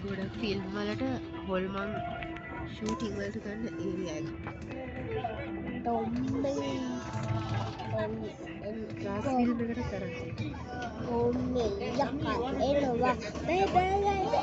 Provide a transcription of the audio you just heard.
ගොඩක් ෆිල්ම් වලට හොල්මන් ෂූටිං වලට ගන්න ඒරියා එක. ටොම්බේ රාස් ෆිල්ම් එකට තරන් තියෙනවා. ටොම්බේ යකා එනවා බෑ බෑ බෑ